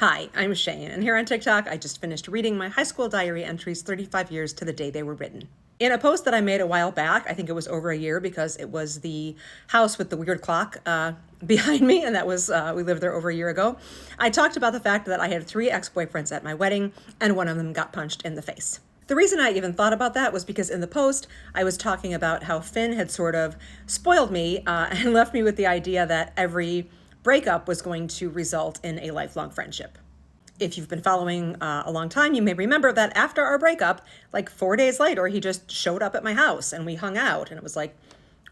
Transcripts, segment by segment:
Hi, I'm Shane, and here on TikTok, I just finished reading my high school diary entries 35 years to the day they were written. In a post that I made a while back, I think it was over a year because it was the house with the weird clock behind me, and that was, we lived there over a year ago. I talked about the fact that I had 3 ex-boyfriends at my wedding, and one of them got punched in the face. The reason I even thought about that was because in the post, I was talking about how Finn had sort of spoiled me and left me with the idea that every breakup was going to result in a lifelong friendship. If you've been following a long time, you may remember that after our breakup, like 4 days later, he just showed up at my house and we hung out. And it was like,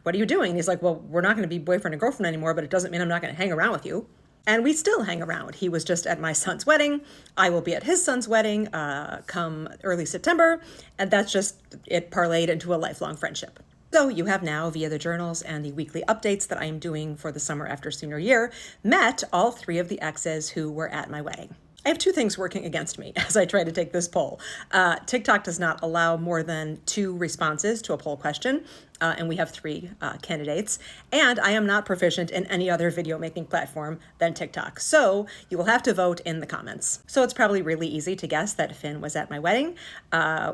what are you doing? And he's like, well, we're not going to be boyfriend and girlfriend anymore, but it doesn't mean I'm not going to hang around with you. And we still hang around. He was just at my son's wedding. I will be at his son's wedding come early September. And that's just, it parlayed into a lifelong friendship. So you have now, via the journals and the weekly updates that I am doing for the summer after senior year, met all 3 of the exes who were at my wedding. I have 2 things working against me as I try to take this poll. TikTok does not allow more than 2 responses to a poll question, and we have 3 candidates. And I am not proficient in any other video making platform than TikTok, so you will have to vote in the comments. So it's probably really easy to guess that Finn was at my wedding.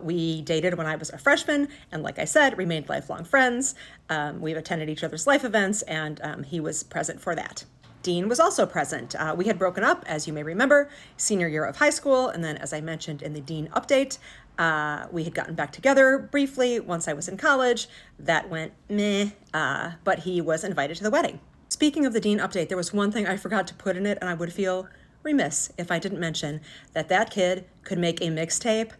We dated when I was a freshman, and like I said, remained lifelong friends. We've attended each other's life events, and he was present for that. Dean was also present. We had broken up, as you may remember, senior year of high school, and then as I mentioned in the Dean update, we had gotten back together briefly once I was in college. That went meh, but he was invited to the wedding. Speaking of the Dean update, there was one thing I forgot to put in it, and I would feel remiss if I didn't mention that that kid could make a mixtape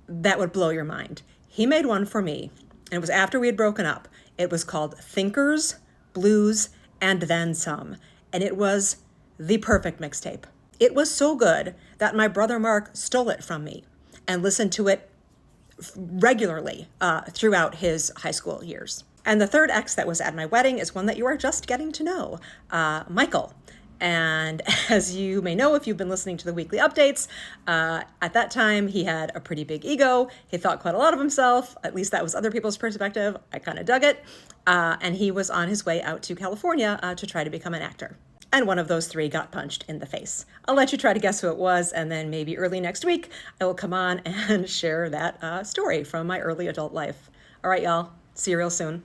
that would blow your mind. He made one for me, and it was after we had broken up. It was called Thinkers, Blues, and Then Some. And it was the perfect mixtape. It was so good that my brother Mark stole it from me and listened to it regularly throughout his high school years. And the third ex that was at my wedding is one that you are just getting to know, Michael. And as you may know, if you've been listening to the weekly updates, at that time, he had a pretty big ego. He thought quite a lot of himself. At least that was other people's perspective. I kind of dug it. And he was on his way out to California to try to become an actor. And one of those 3 got punched in the face. I'll let you try to guess who it was, and then maybe early next week, I will come on and share that story from my early adult life. All right, y'all. See you real soon.